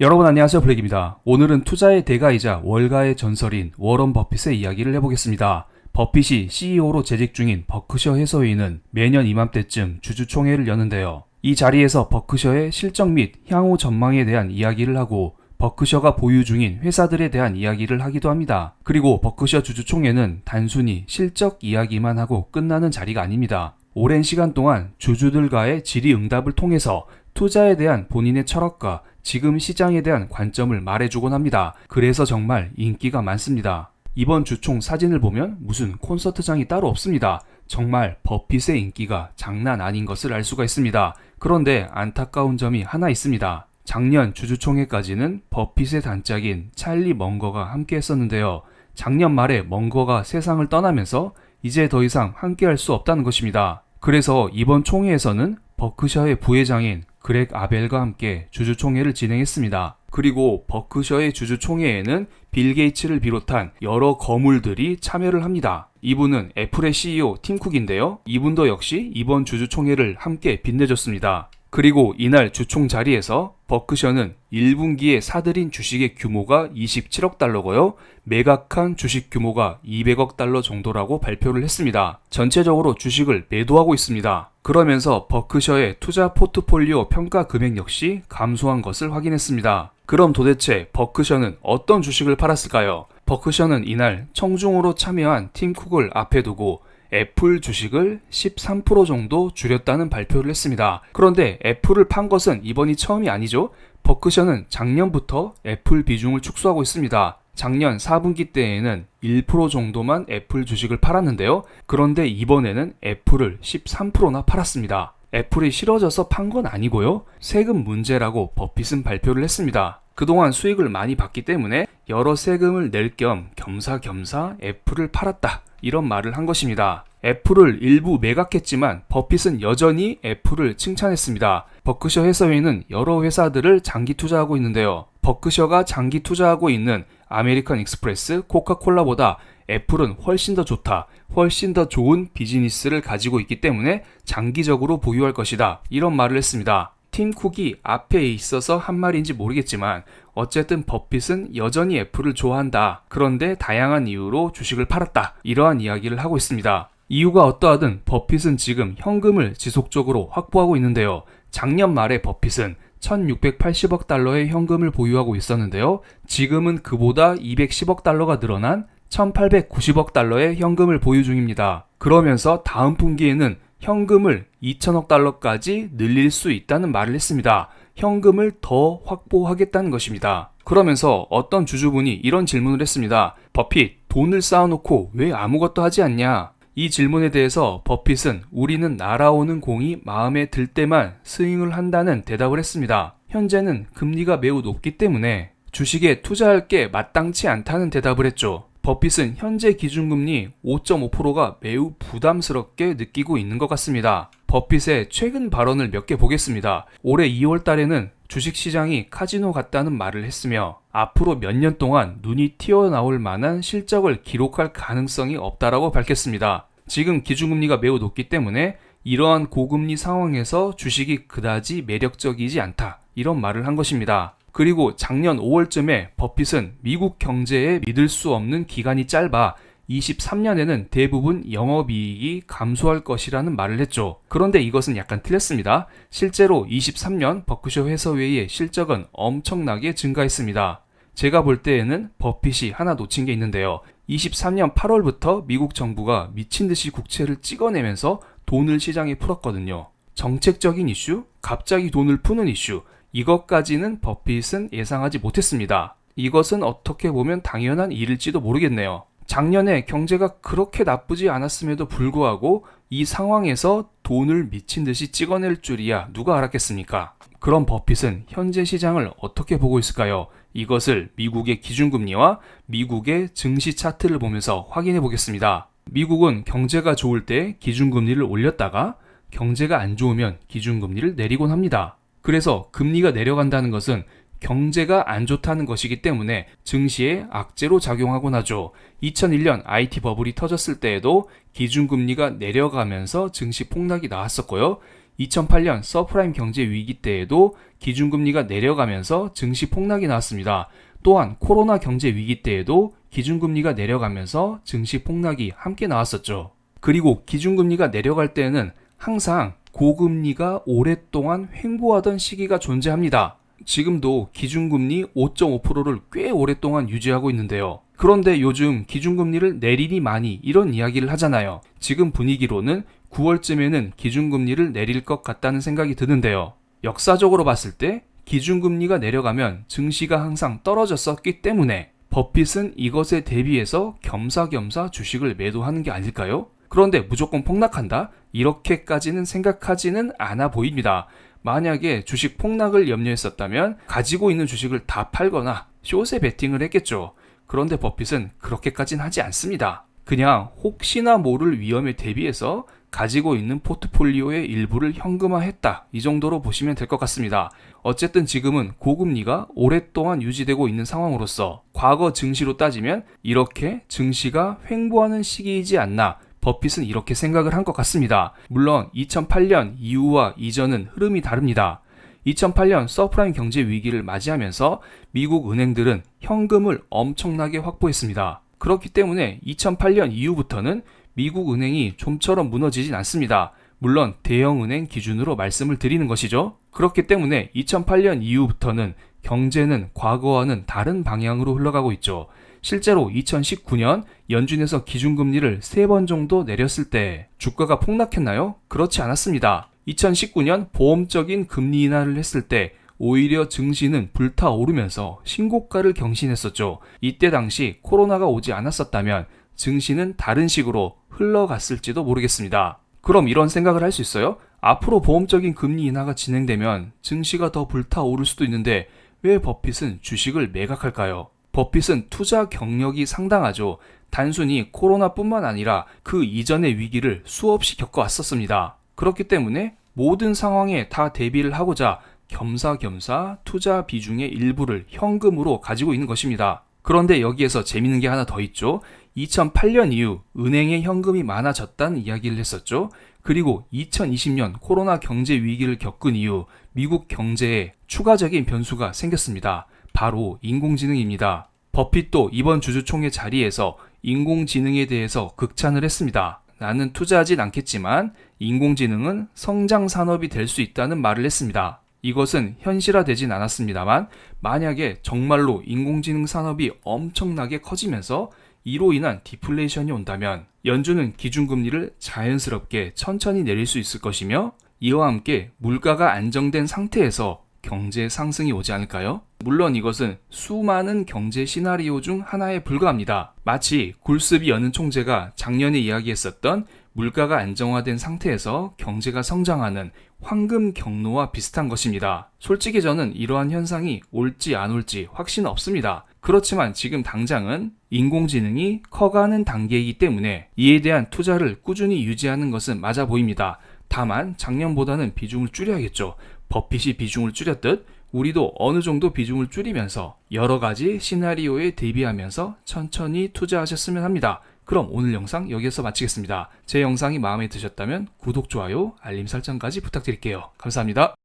여러분 안녕하세요, 블랙입니다. 오늘은 투자의 대가이자 월가의 전설인 워런 버핏의 이야기를 해보겠습니다. 버핏이 CEO로 재직 중인 버크셔 해서웨이는 매년 이맘때쯤 주주총회를 여는데요. 이 자리에서 버크셔의 실적 및 향후 전망에 대한 이야기를 하고 버크셔가 보유 중인 회사들에 대한 이야기를 하기도 합니다. 그리고 버크셔 주주총회는 단순히 실적 이야기만 하고 끝나는 자리가 아닙니다. 오랜 시간 동안 주주들과의 질의응답을 통해서 투자에 대한 본인의 철학과 지금 시장에 대한 관점을 말해주곤 합니다. 그래서 정말 인기가 많습니다. 이번 주총 사진을 보면 무슨 콘서트장이 따로 없습니다. 정말 버핏의 인기가 장난 아닌 것을 알 수가 있습니다. 그런데 안타까운 점이 하나 있습니다. 작년 주주총회까지는 버핏의 단짝인 찰리 먼거가 함께 했었는데요. 작년 말에 먼거가 세상을 떠나면서 이제 더 이상 함께 할 수 없다는 것입니다. 그래서 이번 총회에서는 버크셔의 부회장인 그렉 아벨과 함께 주주총회를 진행했습니다. 그리고 버크셔의 주주총회에는 빌 게이츠를 비롯한 여러 거물들이 참여를 합니다. 이분은 애플의 CEO 팀 쿡인데요. 이분도 역시 이번 주주총회를 함께 빛내줬습니다. 그리고 이날 주총 자리에서 버크셔는 1분기에 사들인 주식의 규모가 27억 달러고요. 매각한 주식 규모가 200억 달러 정도라고 발표를 했습니다. 전체적으로 주식을 매도하고 있습니다. 그러면서 버크셔의 투자 포트폴리오 평가 금액 역시 감소한 것을 확인했습니다. 그럼 도대체 버크셔는 어떤 주식을 팔았을까요? 버크셔는 이날 청중으로 참여한 팀 쿡을 앞에 두고 애플 주식을 13% 정도 줄였다는 발표를 했습니다. 그런데 애플을 판 것은 이번이 처음이 아니죠. 버크셔는 작년부터 애플 비중을 축소하고 있습니다. 작년 4분기 때에는 1% 정도만 애플 주식을 팔았는데요. 그런데 이번에는 애플을 13%나 팔았습니다. 애플이 싫어져서 판 건 아니고요. 세금 문제라고 버핏은 발표를 했습니다. 그동안 수익을 많이 받기 때문에 여러 세금을 낼 겸 겸사겸사 애플을 팔았다, 이런 말을 한 것입니다. 애플을 일부 매각했지만 버핏은 여전히 애플을 칭찬했습니다. 버크셔 해서웨이는 여러 회사들을 장기 투자하고 있는데요. 버크셔가 장기 투자하고 있는 아메리칸 익스프레스, 코카콜라보다 애플은 훨씬 더 좋다, 훨씬 더 좋은 비즈니스를 가지고 있기 때문에 장기적으로 보유할 것이다, 이런 말을 했습니다. 팀 쿡이 앞에 있어서 한 말인지 모르겠지만 어쨌든 버핏은 여전히 애플을 좋아한다. 그런데 다양한 이유로 주식을 팔았다, 이러한 이야기를 하고 있습니다. 이유가 어떠하든 버핏은 지금 현금을 지속적으로 확보하고 있는데요. 작년 말에 버핏은 1680억 달러의 현금을 보유하고 있었는데요. 지금은 그보다 210억 달러가 늘어난 1890억 달러의 현금을 보유 중입니다. 그러면서 다음 분기에는 현금을 2천억 달러까지 늘릴 수 있다는 말을 했습니다. 현금을 더 확보하겠다는 것입니다. 그러면서 어떤 주주분이 이런 질문을 했습니다. 버핏, 돈을 쌓아놓고 왜 아무것도 하지 않냐? 이 질문에 대해서 버핏은 우리는 날아오는 공이 마음에 들 때만 스윙을 한다는 대답을 했습니다. 현재는 금리가 매우 높기 때문에 주식에 투자할 게 마땅치 않다는 대답을 했죠. 버핏은 현재 기준금리 5.5%가 매우 부담스럽게 느끼고 있는 것 같습니다. 버핏의 최근 발언을 몇 개 보겠습니다. 올해 2월 달에는 주식시장이 카지노 같다는 말을 했으며 앞으로 몇 년 동안 눈이 튀어나올 만한 실적을 기록할 가능성이 없다라고 밝혔습니다. 지금 기준금리가 매우 높기 때문에 이러한 고금리 상황에서 주식이 그다지 매력적이지 않다, 이런 말을 한 것입니다. 그리고 작년 5월쯤에 버핏은 미국 경제에 믿을 수 없는 기간이 짧아 23년에는 대부분 영업이익이 감소할 것이라는 말을 했죠. 그런데 이것은 약간 틀렸습니다. 실제로 23년 버크셔 해서웨이의 실적은 엄청나게 증가했습니다. 제가 볼 때에는 버핏이 하나 놓친 게 있는데요. 23년 8월부터 미국 정부가 미친듯이 국채를 찍어내면서 돈을 시장에 풀었거든요. 정책적인 이슈, 갑자기 돈을 푸는 이슈, 이것까지는 버핏은 예상하지 못했습니다. 이것은 어떻게 보면 당연한 일일지도 모르겠네요. 작년에 경제가 그렇게 나쁘지 않았음에도 불구하고 이 상황에서 돈을 미친 듯이 찍어낼 줄이야 누가 알았겠습니까? 그럼 버핏은 현재 시장을 어떻게 보고 있을까요? 이것을 미국의 기준금리와 미국의 증시 차트를 보면서 확인해 보겠습니다. 미국은 경제가 좋을 때 기준금리를 올렸다가 경제가 안 좋으면 기준금리를 내리곤 합니다. 그래서 금리가 내려간다는 것은 경제가 안 좋다는 것이기 때문에 증시에 악재로 작용하곤 하죠. 2001년 IT 버블이 터졌을 때에도 기준금리가 내려가면서 증시 폭락이 나왔었고요. 2008년 서프라임 경제 위기 때에도 기준금리가 내려가면서 증시 폭락이 나왔습니다. 또한 코로나 경제 위기 때에도 기준금리가 내려가면서 증시 폭락이 함께 나왔었죠. 그리고 기준금리가 내려갈 때에는 항상 고금리가 오랫동안 횡보하던 시기가 존재합니다. 지금도 기준금리 5.5%를 꽤 오랫동안 유지하고 있는데요. 그런데 요즘 기준금리를 내리니 마니 이런 이야기를 하잖아요. 지금 분위기로는 9월쯤에는 기준금리를 내릴 것 같다는 생각이 드는데요. 역사적으로 봤을 때 기준금리가 내려가면 증시가 항상 떨어졌었기 때문에 버핏은 이것에 대비해서 겸사겸사 주식을 매도하는 게 아닐까요? 그런데 무조건 폭락한다? 이렇게까지는 생각하지는 않아 보입니다. 만약에 주식 폭락을 염려했었다면 가지고 있는 주식을 다 팔거나 숏에 베팅을 했겠죠. 그런데 버핏은 그렇게까지는 하지 않습니다. 그냥 혹시나 모를 위험에 대비해서 가지고 있는 포트폴리오의 일부를 현금화했다. 이 정도로 보시면 될 것 같습니다. 어쨌든 지금은 고금리가 오랫동안 유지되고 있는 상황으로서 과거 증시로 따지면 이렇게 증시가 횡보하는 시기이지 않나 버핏은 이렇게 생각을 한 것 같습니다. 물론 2008년 이후와 이전은 흐름이 다릅니다. 2008년 서프라임 경제 위기를 맞이하면서 미국 은행들은 현금을 엄청나게 확보했습니다. 그렇기 때문에 2008년 이후부터는 미국 은행이 좀처럼 무너지진 않습니다. 물론 대형 은행 기준으로 말씀을 드리는 것이죠. 그렇기 때문에 2008년 이후부터는 경제는 과거와는 다른 방향으로 흘러가고 있죠. 실제로 2019년 연준에서 기준금리를 3번 정도 내렸을 때 주가가 폭락했나요? 그렇지 않았습니다. 2019년 보험적인 금리 인하를 했을 때 오히려 증시는 불타오르면서 신고가를 경신했었죠. 이때 당시 코로나가 오지 않았었다면 증시는 다른 식으로 흘러갔을지도 모르겠습니다. 그럼 이런 생각을 할 수 있어요? 앞으로 보험적인 금리 인하가 진행되면 증시가 더 불타오를 수도 있는데 왜 버핏은 주식을 매각할까요? 버핏은 투자 경력이 상당하죠. 단순히 코로나뿐만 아니라 그 이전의 위기를 수없이 겪어왔었습니다. 그렇기 때문에 모든 상황에 다 대비를 하고자 겸사겸사 투자 비중의 일부를 현금으로 가지고 있는 것입니다. 그런데 여기에서 재밌는 게 하나 더 있죠. 2008년 이후 은행에 현금이 많아졌다는 이야기를 했었죠. 그리고 2020년 코로나 경제 위기를 겪은 이후 미국 경제에 추가적인 변수가 생겼습니다. 바로 인공지능입니다. 버핏도 이번 주주총회 자리에서 인공지능에 대해서 극찬을 했습니다. 나는 투자하진 않겠지만 인공지능은 성장 산업이 될 수 있다는 말을 했습니다. 이것은 현실화되진 않았습니다만 만약에 정말로 인공지능 산업이 엄청나게 커지면서 이로 인한 디플레이션이 온다면 연준은 기준금리를 자연스럽게 천천히 내릴 수 있을 것이며 이와 함께 물가가 안정된 상태에서 경제 상승이 오지 않을까요? 물론 이것은 수많은 경제 시나리오 중 하나에 불과합니다. 마치 굴스비 연은 총재가 작년에 이야기했었던 물가가 안정화된 상태에서 경제가 성장하는 황금 경로와 비슷한 것입니다. 솔직히 저는 이러한 현상이 올지 안 올지 확신 없습니다. 그렇지만 지금 당장은 인공지능이 커가는 단계이기 때문에 이에 대한 투자를 꾸준히 유지하는 것은 맞아 보입니다. 다만 작년보다는 비중을 줄여야겠죠. 버핏이 비중을 줄였듯 우리도 어느 정도 비중을 줄이면서 여러 가지 시나리오에 대비하면서 천천히 투자하셨으면 합니다. 그럼 오늘 영상 여기에서 마치겠습니다. 제 영상이 마음에 드셨다면 구독, 좋아요, 알림 설정까지 부탁드릴게요. 감사합니다.